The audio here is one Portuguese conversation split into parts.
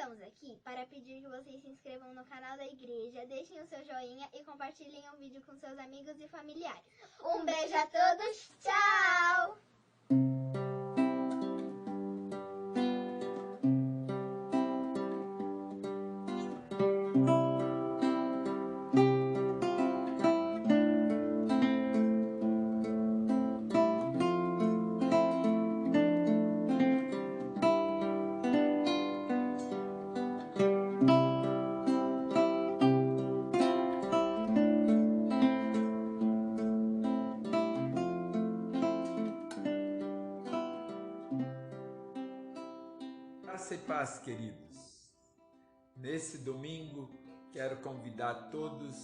estamos aqui para pedir que vocês se inscrevam no canal da igreja, deixem o seu joinha e compartilhem o vídeo com seus amigos e familiares. Um beijo a todos, tchau! Graça e paz, queridos. Nesse domingo, quero convidar todos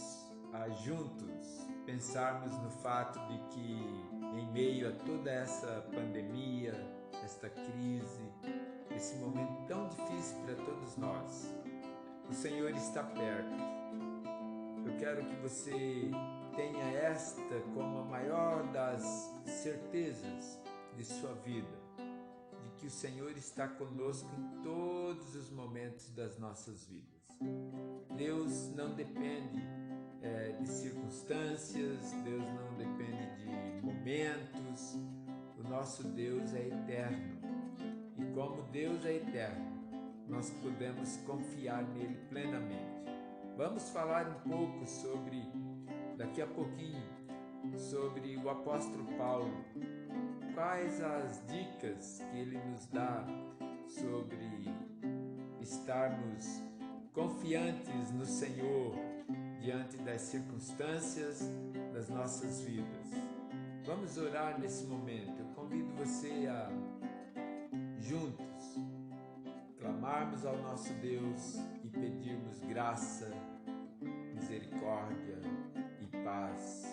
a juntos pensarmos no fato de que, em meio a toda essa pandemia, esta crise, esse momento tão difícil para todos nós, o Senhor está perto. Eu quero que você tenha esta como a maior das certezas de sua vida, de que o Senhor está conosco em todos os momentos das nossas vidas. Deus não depende de circunstâncias, Deus não depende de momentos. O nosso Deus é eterno. E como Deus é eterno, nós podemos confiar nele plenamente. Vamos falar um pouco daqui a pouquinho, sobre o apóstolo Paulo. Quais as dicas que ele nos dá sobre estarmos confiantes no Senhor diante das circunstâncias das nossas vidas? Vamos orar nesse momento. Eu convido você a, juntos, clamarmos ao nosso Deus e pedirmos graça, misericórdia e paz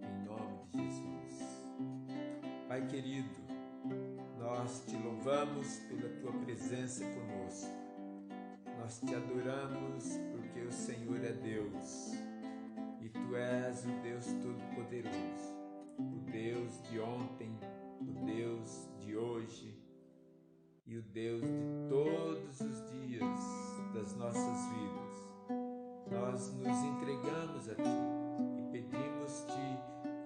em nome de Jesus. Pai querido, nós te louvamos pela tua presença conosco. Nós te adoramos porque o Senhor é Deus e tu és o Deus Todo-Poderoso, o Deus de ontem, o Deus de hoje e o Deus de todos os dias das nossas vidas. Nós nos entregamos a ti e pedimos-te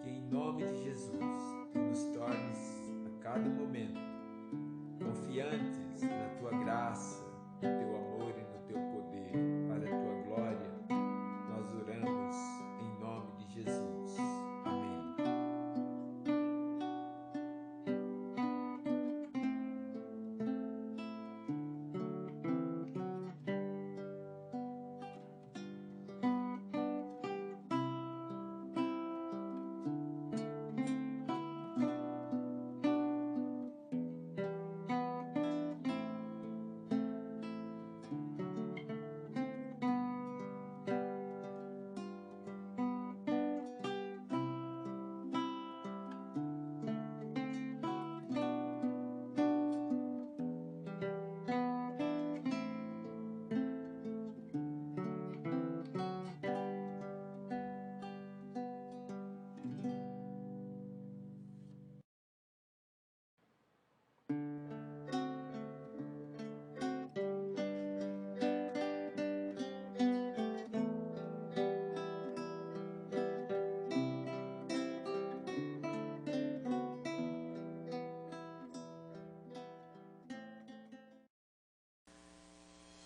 que, em nome de Jesus, nos tornes a cada momento confiantes na tua graça, no teu amor e no teu poder, para a tua glória. Nós oramos em nome de Jesus. Amém.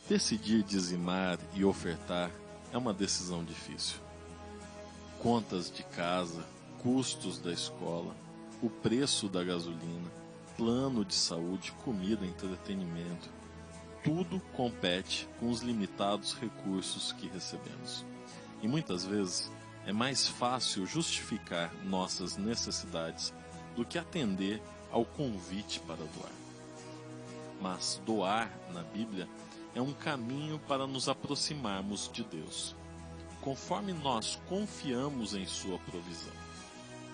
Decidir dizimar e ofertar é uma decisão difícil. Contas de casa, custos da escola, o preço da gasolina, plano de saúde, comida, entretenimento, tudo compete com os limitados recursos que recebemos. E muitas vezes é mais fácil justificar nossas necessidades do que atender ao convite para doar. Mas doar, na Bíblia, é um caminho para nos aproximarmos de Deus, conforme nós confiamos em sua provisão.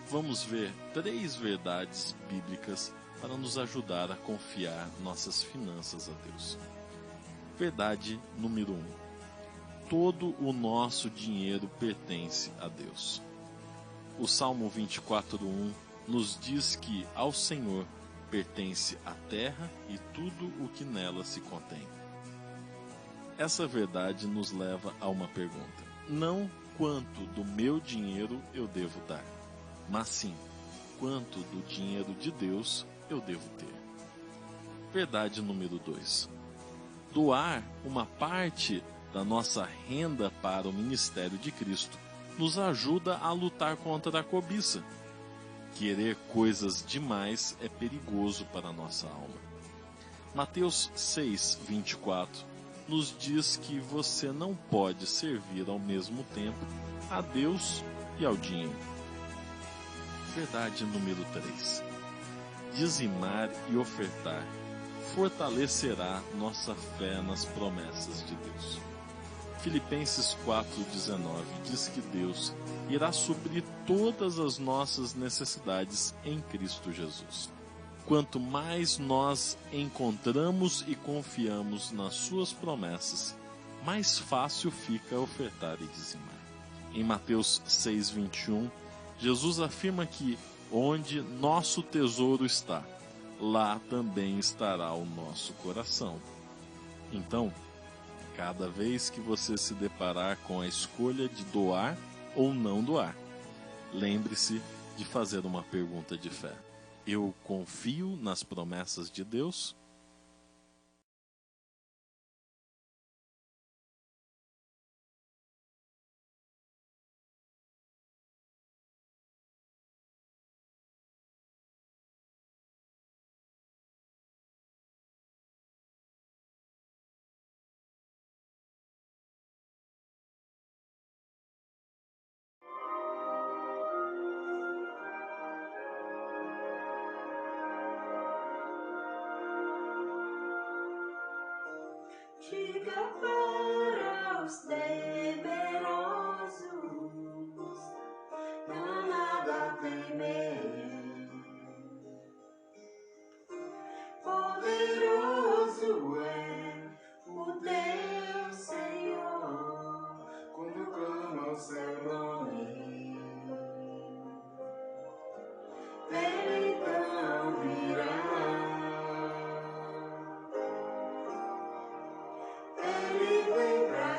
Vamos ver 3 verdades bíblicas para nos ajudar a confiar nossas finanças a Deus. Verdade número 1. Todo o nosso dinheiro pertence a Deus. O Salmo 24:1 nos diz que ao Senhor pertence a terra e tudo o que nela se contém. Essa verdade nos leva a uma pergunta: não quanto do meu dinheiro eu devo dar, mas sim quanto do dinheiro de Deus eu devo ter. Verdade número 2. Doar uma parte da nossa renda para o ministério de Cristo nos ajuda a lutar contra a cobiça. Querer coisas demais é perigoso para a nossa alma. Mateus 6:24 nos diz que você não pode servir ao mesmo tempo a Deus e ao dinheiro. Verdade número 3. Dizimar e ofertar fortalecerá nossa fé nas promessas de Deus. Filipenses 4:19 diz que Deus irá suprir todas as nossas necessidades em Cristo Jesus. Quanto mais nós encontramos e confiamos nas suas promessas, mais fácil fica ofertar e dizimar. Em Mateus 6:21, Jesus afirma que onde nosso tesouro está, lá também estará o nosso coração. Então, cada vez que você se deparar com a escolha de doar ou não doar, lembre-se de fazer uma pergunta de fé. Eu confio nas promessas de Deus? Diga para os temerosos, não nada temer. Poderoso é o teu Senhor, quando clama o seu nome. Ele então virá.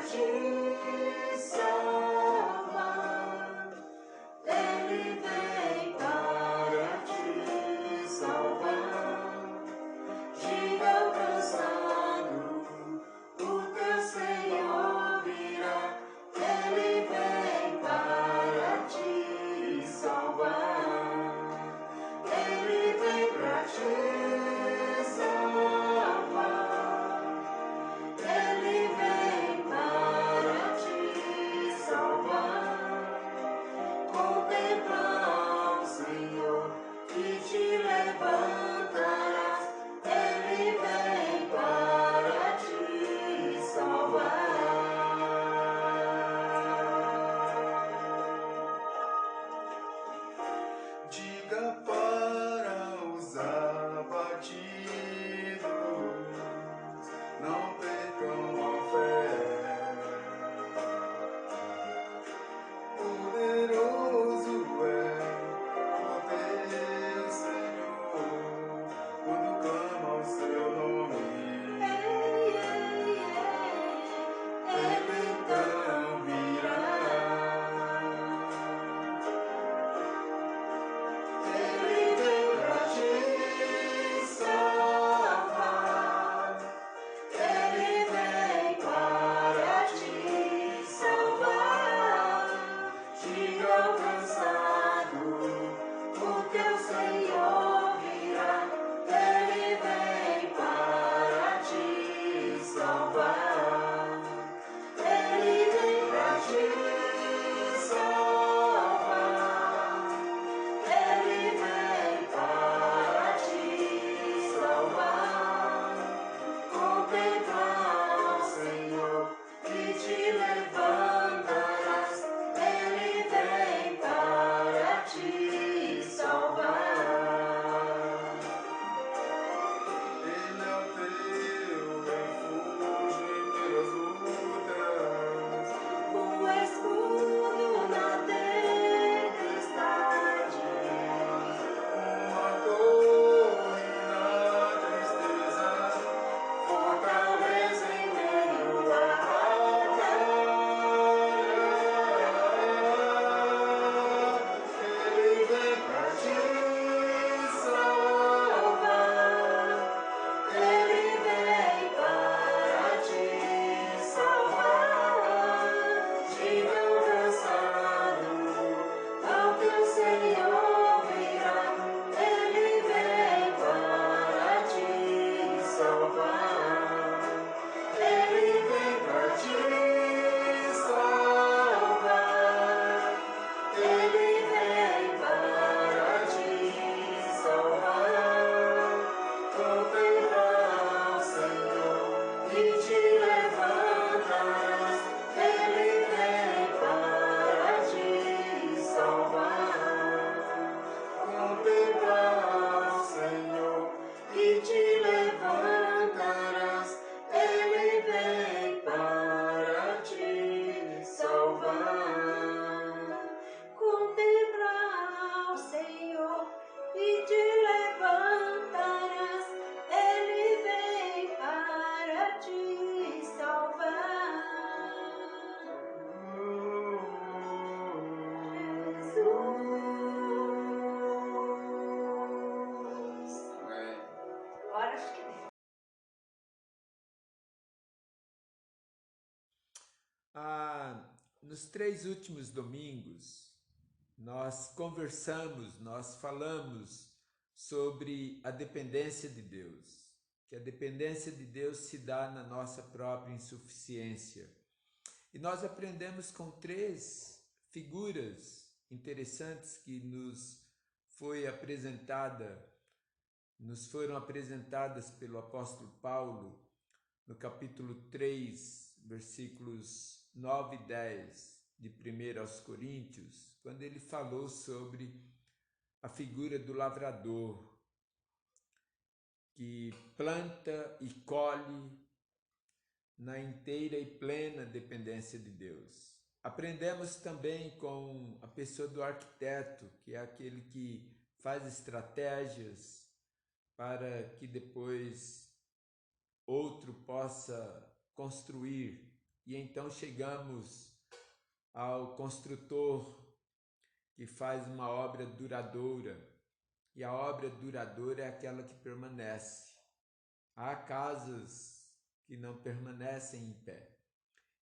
Te salvar, Ele vem para Nos 3 últimos domingos, nós conversamos, nós falamos sobre a dependência de Deus, que a dependência de Deus se dá na nossa própria insuficiência. E nós aprendemos com 3 figuras interessantes que nos foram apresentadas pelo apóstolo Paulo no capítulo 3, versículos 9 e 10 de 1 aos Coríntios, quando ele falou sobre a figura do lavrador que planta e colhe na inteira e plena dependência de Deus. Aprendemos também com a pessoa do arquiteto, que é aquele que faz estratégias para que depois outro possa construir. E então chegamos ao construtor que faz uma obra duradoura. E a obra duradoura é aquela que permanece. Há casas que não permanecem em pé.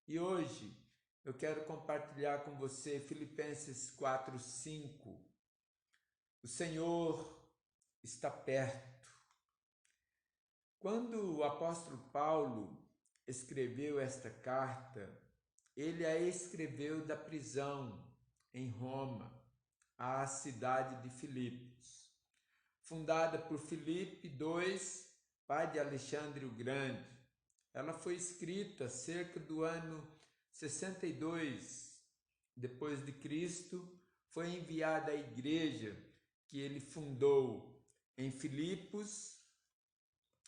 E hoje eu quero compartilhar com você Filipenses 4:5. O Senhor está perto. Quando o apóstolo Paulo escreveu esta carta, ele a escreveu da prisão em Roma, à cidade de Filipos, fundada por Filipe II, pai de Alexandre o Grande. Ela foi escrita cerca do ano 62 depois de Cristo, foi enviada à igreja que ele fundou em Filipos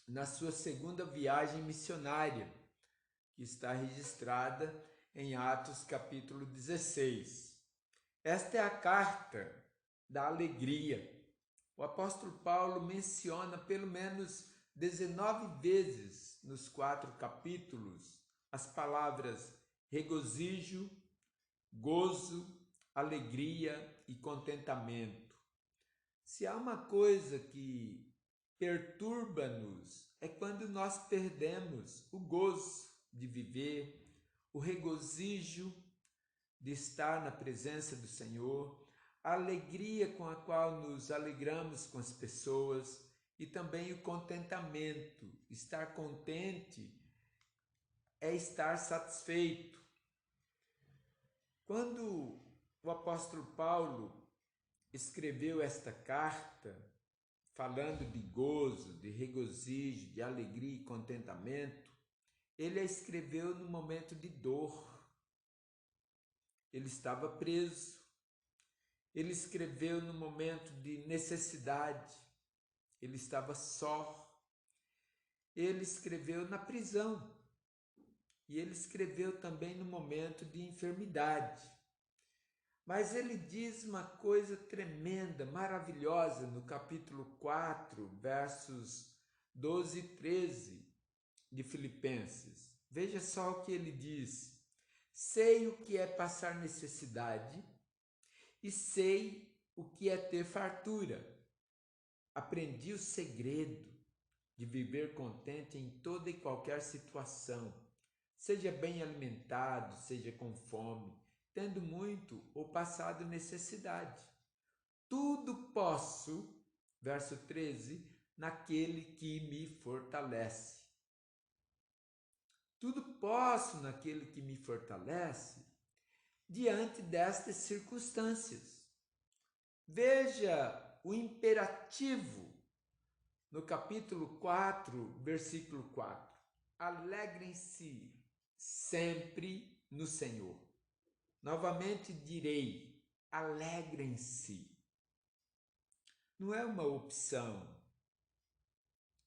na sua segunda viagem missionária, que está registrada em Atos capítulo 16. Esta é a carta da alegria. O apóstolo Paulo menciona pelo menos 19 vezes nos 4 capítulos as palavras regozijo, gozo, alegria e contentamento. Se há uma coisa que perturba-nos é quando nós perdemos o gozo de viver, o regozijo de estar na presença do Senhor, a alegria com a qual nos alegramos com as pessoas e também o contentamento. Estar contente é estar satisfeito. Quando o apóstolo Paulo escreveu esta carta, falando de gozo, de regozijo, de alegria e contentamento, ele a escreveu no momento de dor. Ele estava preso. Ele escreveu no momento de necessidade. Ele estava só. Ele escreveu na prisão. E ele escreveu também no momento de enfermidade. Mas ele diz uma coisa tremenda, maravilhosa, no capítulo 4, versos 12 e 13 de Filipenses. Veja só o que ele diz. Sei o que é passar necessidade e sei o que é ter fartura. Aprendi o segredo de viver contente em toda e qualquer situação, seja bem alimentado, seja com fome, tendo muito ou passado necessidade. Tudo posso, verso 13, naquele que me fortalece. Tudo posso naquele que me fortalece diante destas circunstâncias. Veja o imperativo no capítulo 4, versículo 4. Alegrem-se sempre no Senhor. Novamente direi, alegrem-se. Não é uma opção,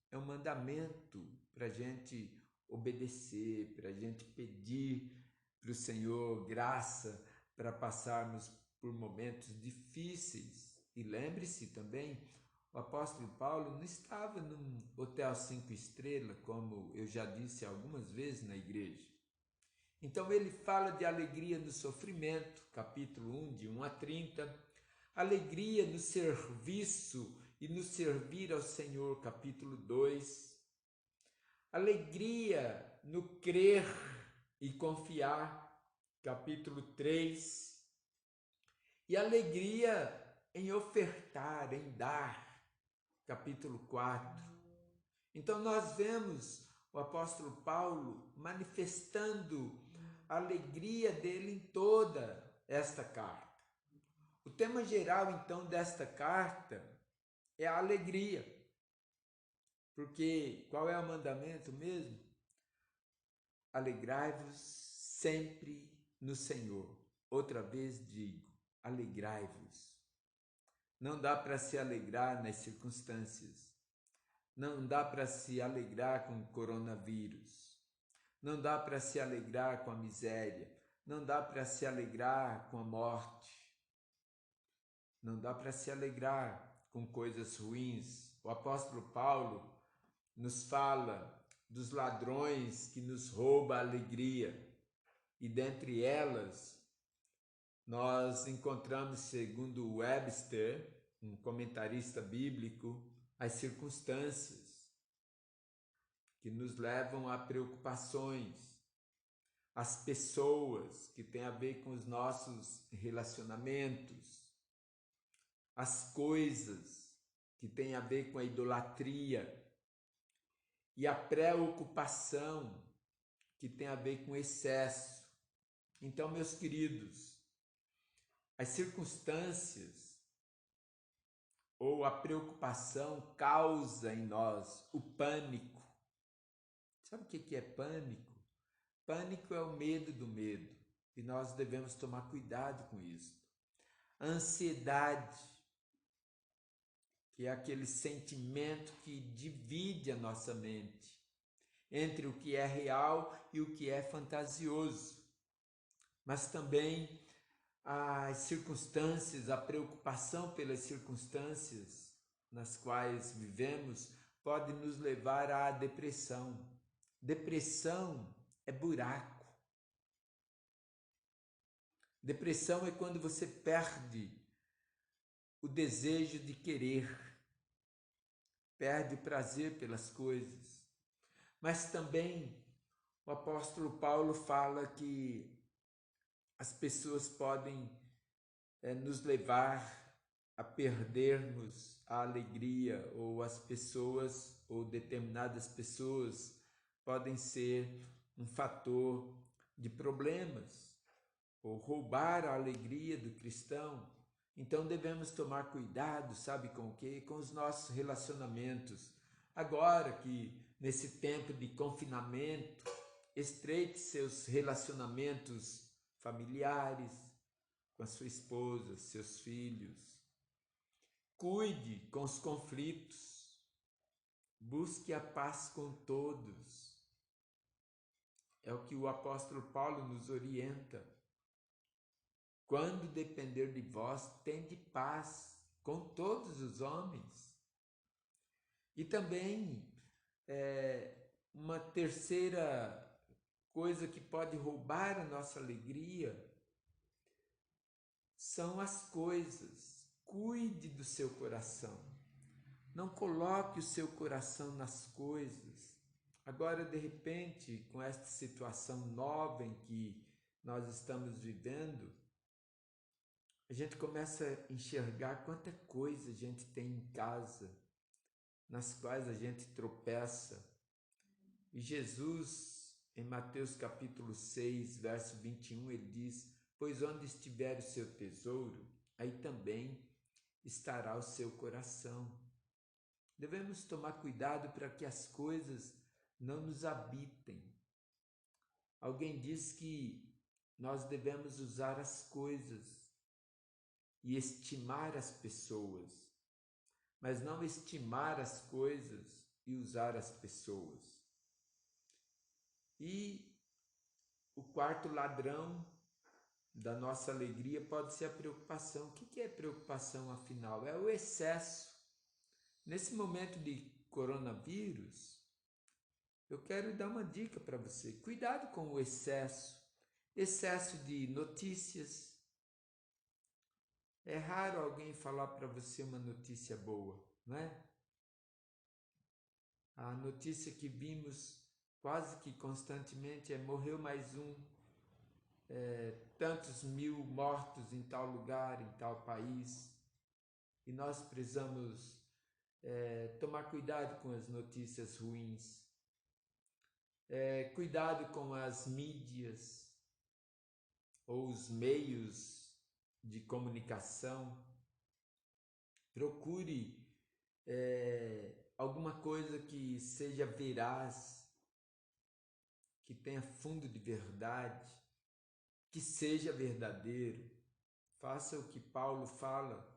é um mandamento para a gente obedecer, para a gente pedir para o Senhor graça para passarmos por momentos difíceis. E lembre-se também, o apóstolo Paulo não estava num hotel 5 estrelas, como eu já disse algumas vezes na igreja. Então ele fala de alegria no sofrimento, capítulo 1, de 1 a 30, alegria no serviço e no servir ao Senhor, capítulo 2, alegria no crer e confiar, capítulo 3, e alegria em ofertar, em dar, capítulo 4. Então nós vemos o apóstolo Paulo manifestando a alegria dele em toda esta carta. O tema geral, então, desta carta é a alegria. Porque qual é o mandamento mesmo? Alegrai-vos sempre no Senhor. Outra vez digo, alegrai-vos. Não dá para se alegrar nas circunstâncias. Não dá para se alegrar com o coronavírus. Não dá para se alegrar com a miséria. Não dá para se alegrar com a morte. Não dá para se alegrar com coisas ruins. O apóstolo Paulo nos fala dos ladrões que nos roubam a alegria. E dentre elas, nós encontramos, segundo Webster, um comentarista bíblico, as circunstâncias que nos levam a preocupações, as pessoas que têm a ver com os nossos relacionamentos, as coisas que têm a ver com a idolatria e a preocupação que tem a ver com excesso. Então, meus queridos, as circunstâncias ou a preocupação causa em nós o pânico. Sabe o que é pânico? Pânico é o medo do medo e nós devemos tomar cuidado com isso. A ansiedade, que é aquele sentimento que divide a nossa mente entre o que é real e o que é fantasioso. Mas também as circunstâncias, a preocupação pelas circunstâncias nas quais vivemos pode nos levar à depressão. Depressão é buraco. Depressão é quando você perde o desejo de querer, perde o prazer pelas coisas. Mas também o apóstolo Paulo fala que as pessoas podem nos levar a perdermos a alegria, ou as pessoas, ou determinadas pessoas, podem ser um fator de problemas, ou roubar a alegria do cristão. Então devemos tomar cuidado, sabe com o quê? Com os nossos relacionamentos. Agora que nesse tempo de confinamento, estreite seus relacionamentos familiares, com a sua esposa, seus filhos. Cuide com os conflitos. Busque a paz com todos. É o que o apóstolo Paulo nos orienta. Quando depender de vós, tende paz com todos os homens. E também uma terceira coisa que pode roubar a nossa alegria são as coisas. Cuide do seu coração. Não coloque o seu coração nas coisas. Agora, de repente, com esta situação nova em que nós estamos vivendo, a gente começa a enxergar quanta coisa a gente tem em casa, nas quais a gente tropeça. E Jesus, em Mateus capítulo 6, verso 21, ele diz: pois onde estiver o seu tesouro, aí também estará o seu coração. Devemos tomar cuidado para que as coisas não nos habitem. Alguém diz que nós devemos usar as coisas e estimar as pessoas, mas não estimar as coisas e usar as pessoas. E o quarto ladrão da nossa alegria pode ser a preocupação. O que é preocupação, afinal? É o excesso. Nesse momento de coronavírus, eu quero dar uma dica para você. Cuidado com o excesso. Excesso de notícias. É raro alguém falar para você uma notícia boa, não é? A notícia que vimos quase que constantemente é: morreu mais um. tantos mil mortos em tal lugar, em tal país. E nós precisamos tomar cuidado com as notícias ruins, cuidado com as mídias ou os meios de comunicação. Procure alguma coisa que seja veraz, que tenha fundo de verdade, que seja verdadeiro. Faça o que Paulo fala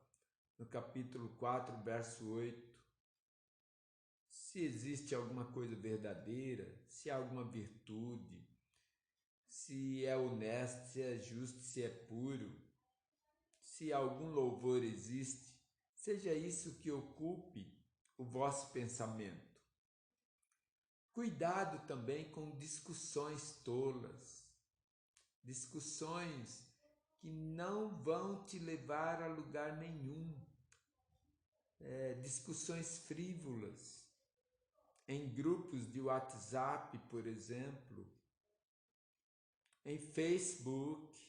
no capítulo 4, verso 8. Se existe alguma coisa verdadeira, se há alguma virtude, se é honesto, se é justo, se é puro, se algum louvor existe, seja isso que ocupe o vosso pensamento. Cuidado também com discussões tolas, discussões que não vão te levar a lugar nenhum, discussões frívolas, em grupos de WhatsApp, por exemplo, em Facebook,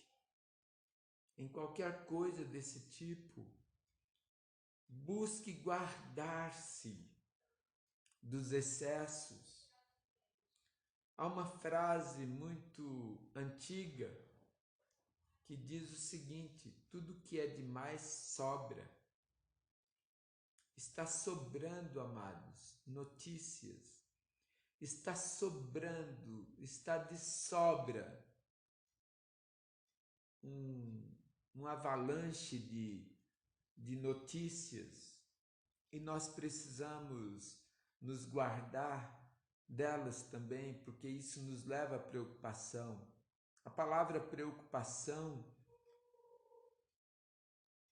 em qualquer coisa desse tipo. Busque guardar-se dos excessos. Há uma frase muito antiga que diz o seguinte: tudo que é demais sobra. Está sobrando, amados, notícias. Está sobrando, está de sobra um avalanche de notícias, e nós precisamos nos guardar delas também, porque isso nos leva à preocupação. A palavra preocupação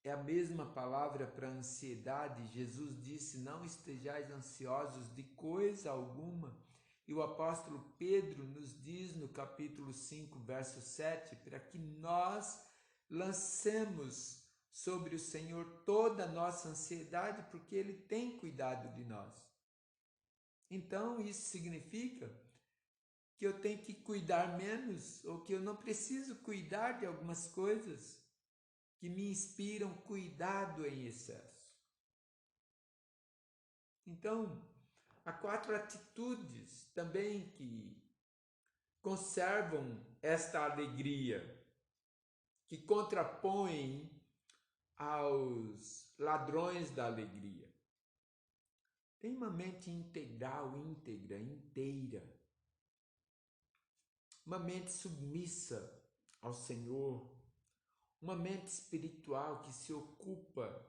é a mesma palavra para ansiedade. Jesus disse: não estejais ansiosos de coisa alguma. E o apóstolo Pedro nos diz no capítulo 5, verso 7, para que nós lancemos sobre o Senhor toda a nossa ansiedade, porque Ele tem cuidado de nós. Então, isso significa que eu tenho que cuidar menos, ou que eu não preciso cuidar de algumas coisas que me inspiram cuidado em excesso. Então, há 4 atitudes também que conservam esta alegria, que contrapõem aos ladrões da alegria. Tem uma mente integral, íntegra, inteira. Uma mente submissa ao Senhor. Uma mente espiritual que se ocupa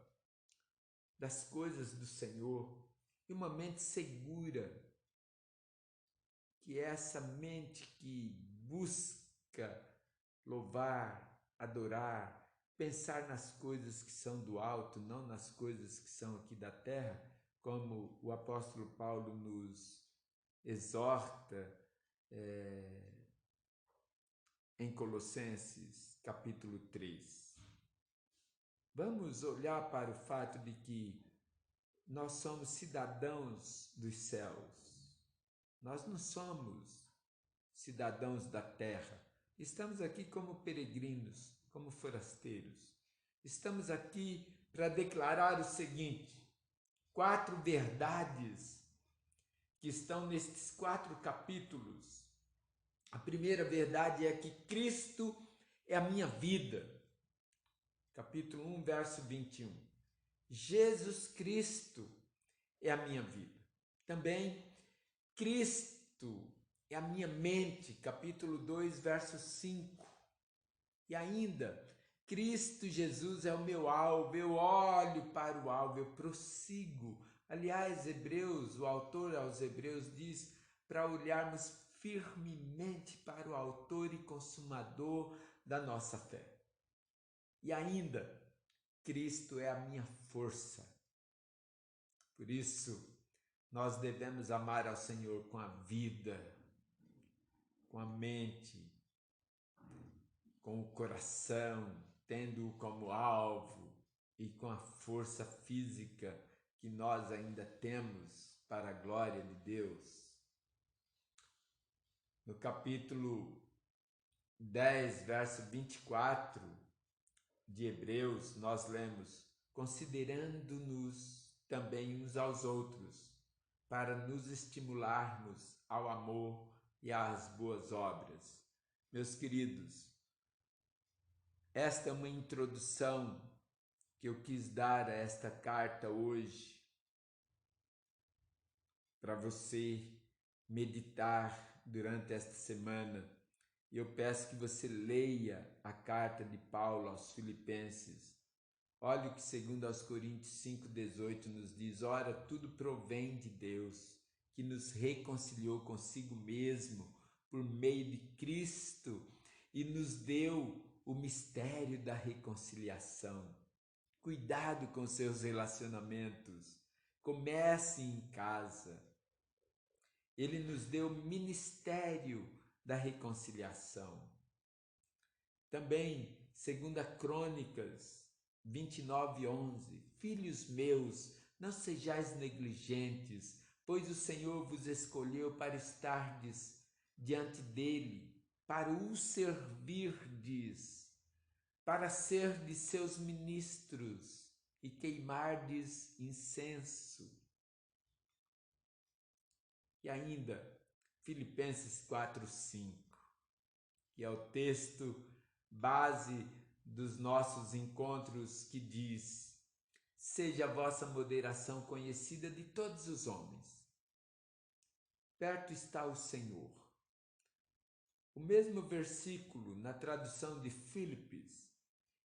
das coisas do Senhor. E uma mente segura, que é essa mente que busca louvar, adorar, pensar nas coisas que são do alto, não nas coisas que são aqui da terra, como o apóstolo Paulo nos exorta em Colossenses capítulo 3. Vamos olhar para o fato de que nós somos cidadãos dos céus. Nós não somos cidadãos da terra. Estamos aqui como peregrinos, como forasteiros. Estamos aqui para declarar o seguinte: 4 verdades que estão nestes 4 capítulos. A primeira verdade é que Cristo é a minha vida. Capítulo 1, verso 21. Jesus Cristo é a minha vida. Também Cristo é a minha mente. Capítulo 2, verso 5. E ainda, Cristo Jesus é o meu alvo. Eu olho para o alvo, eu prossigo. Aliás, Hebreus, o autor aos Hebreus diz para olharmos firmemente para o autor e consumador da nossa fé. E ainda, Cristo é a minha força. Por isso, nós devemos amar ao Senhor com a vida, com a mente, com o coração, tendo-o como alvo e com a força física que nós ainda temos para a glória de Deus. No capítulo 10, verso 24 de Hebreus, nós lemos: considerando-nos também uns aos outros, para nos estimularmos ao amor e às boas obras. Meus queridos, esta é uma introdução que eu quis dar a esta carta hoje, para você meditar durante esta semana. Eu peço que você leia a carta de Paulo aos Filipenses. Olha o que 2 aos Coríntios 5,18 nos diz: ora, tudo provém de Deus, que nos reconciliou consigo mesmo por meio de Cristo e nos deu o mistério da reconciliação. Cuidado com seus relacionamentos. Comece em casa. Ele nos deu o ministério da reconciliação. Também, 2 Crônicas 29:11, filhos meus, não sejais negligentes, pois o Senhor vos escolheu para estardes diante dele, para o servirdes, para serdes seus ministros e queimardes incenso. E ainda, Filipenses 4:5, que é o texto base dos nossos encontros, que diz: seja a vossa moderação conhecida de todos os homens. Perto está o Senhor. O mesmo versículo na tradução de Filipenses,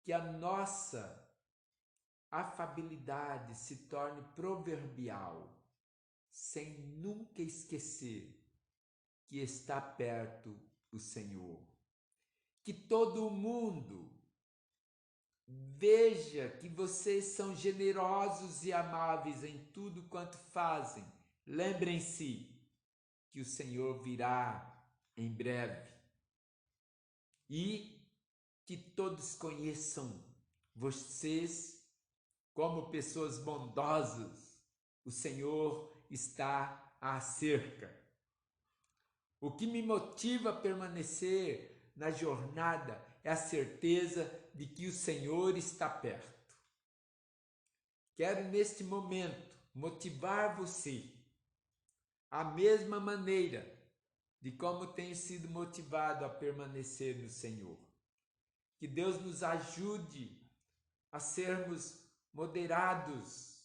que a nossa afabilidade se torne proverbial, sem nunca esquecer que está perto o Senhor. Que todo mundo veja que vocês são generosos e amáveis em tudo quanto fazem. Lembrem-se que o Senhor virá em breve. E que todos conheçam vocês como pessoas bondosas. O Senhor está à cerca. O que me motiva a permanecer na jornada é a certeza de que o Senhor está perto. Quero neste momento motivar você à mesma maneira de como tenho sido motivado a permanecer no Senhor. Que Deus nos ajude a sermos moderados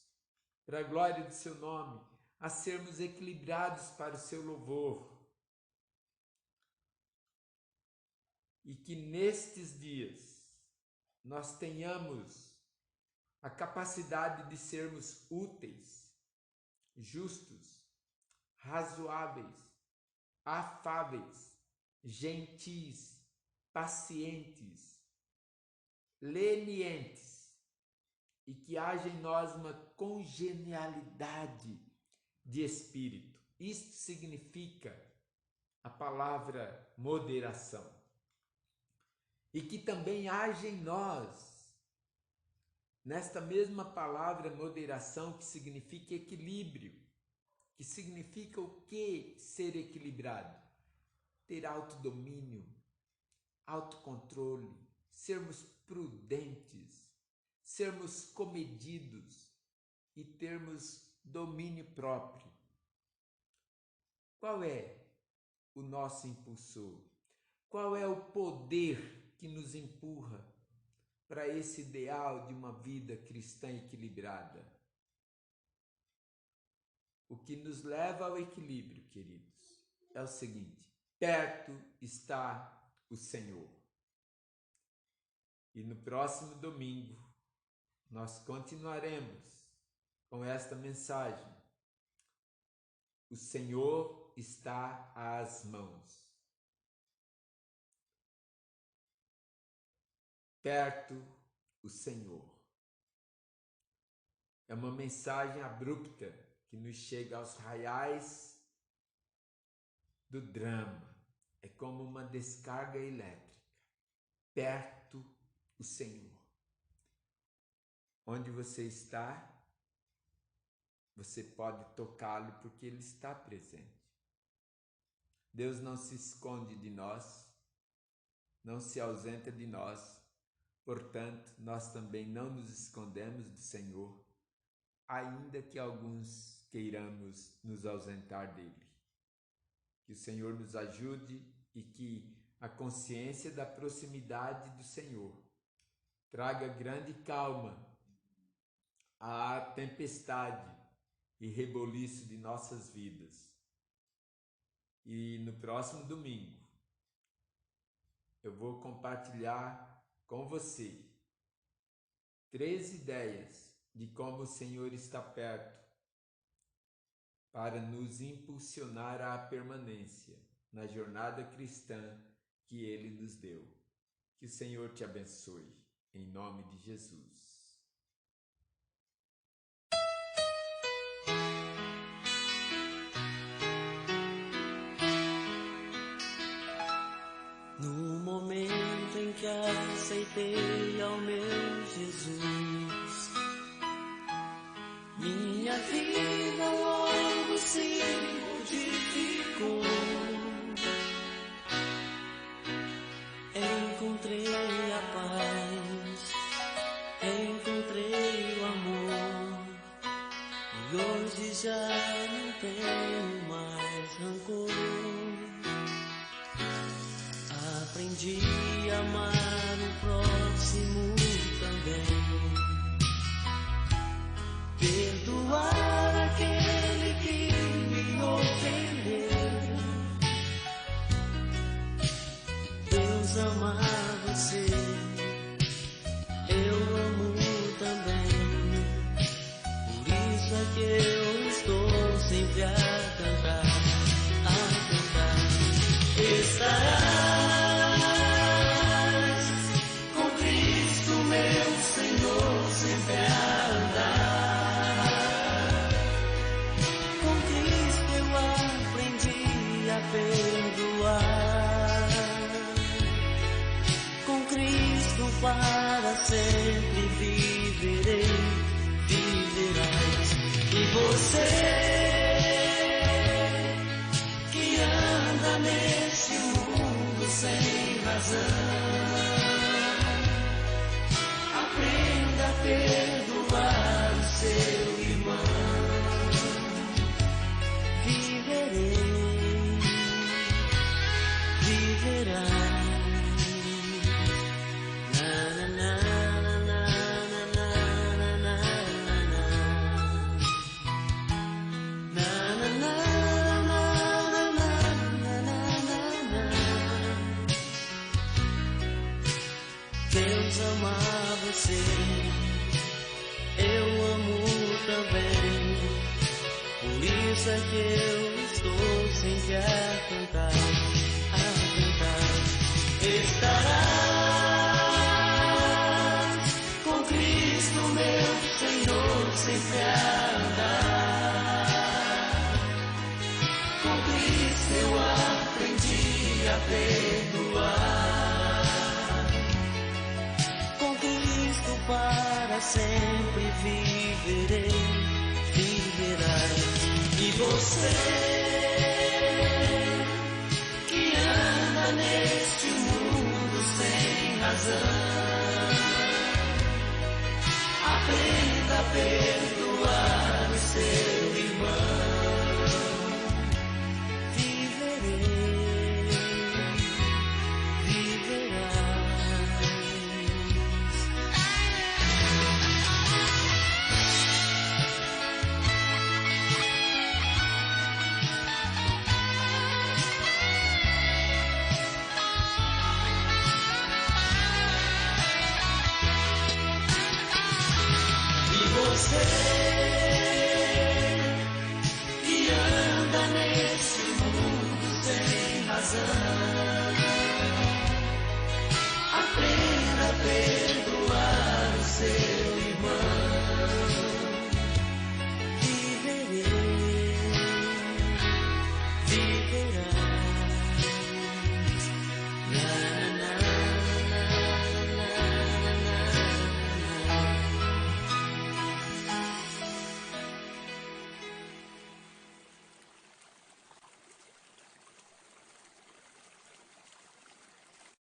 para a glória do seu nome, a sermos equilibrados para o seu louvor. E que nestes dias nós tenhamos a capacidade de sermos úteis, justos, razoáveis, afáveis, gentis, pacientes, lenientes, e que haja em nós uma congenialidade de espírito. Isto significa a palavra moderação. E que também haja em nós, nesta mesma palavra moderação, que significa equilíbrio, que significa o que ser equilibrado? Ter autodomínio, autocontrole, sermos prudentes, sermos comedidos e termos domínio próprio. Qual é o nosso impulsor? Qual é o poder que nos empurra para esse ideal de uma vida cristã equilibrada? O que nos leva ao equilíbrio, queridos, é o seguinte: perto está o Senhor. E no próximo domingo nós continuaremos com esta mensagem. O Senhor está às mãos. Perto o Senhor. É uma mensagem abrupta que nos chega aos raiais do drama. É como uma descarga elétrica. Perto o Senhor. Onde você está, você pode tocá-lo porque ele está presente. Deus não se esconde de nós. não se ausenta de nós. Portanto, nós também não nos escondemos do Senhor, ainda que alguns queiramos nos ausentar dele. Que o Senhor nos ajude e que a consciência da proximidade do Senhor traga grande calma à tempestade e reboliço de nossas vidas. E no próximo domingo eu vou compartilhar com você 3 ideias de como o Senhor está perto para nos impulsionar à permanência na jornada cristã que Ele nos deu. Que o Senhor te abençoe, em nome de Jesus. No momento em que aceitei ao meu Jesus, minha vida logo se modificou. Encontrei a paz, encontrei o amor, e hoje já não tenho mais rancor. Aprendi a amar o próximo também, perdoar aquele que me ofendeu. Deus ama você, eu amo também, por isso é que eu estou sempre a cantar, estará. Para sempre viverei, viverás. E você que anda neste mundo sem razão, aprenda a perdoar o seu irmão. Viverei, viverás. Deus ama você, eu amo também, por isso é que eu estou sempre a cantar, Estarás com Cristo meu Senhor sempre a andar, com Cristo eu aprendi a perdoar. Para sempre viverei, viverás. E você que anda neste mundo sem razão, aprenda a perdoar o seu irmão. Viverei, viverás. Você que anda nesse mundo sem razão,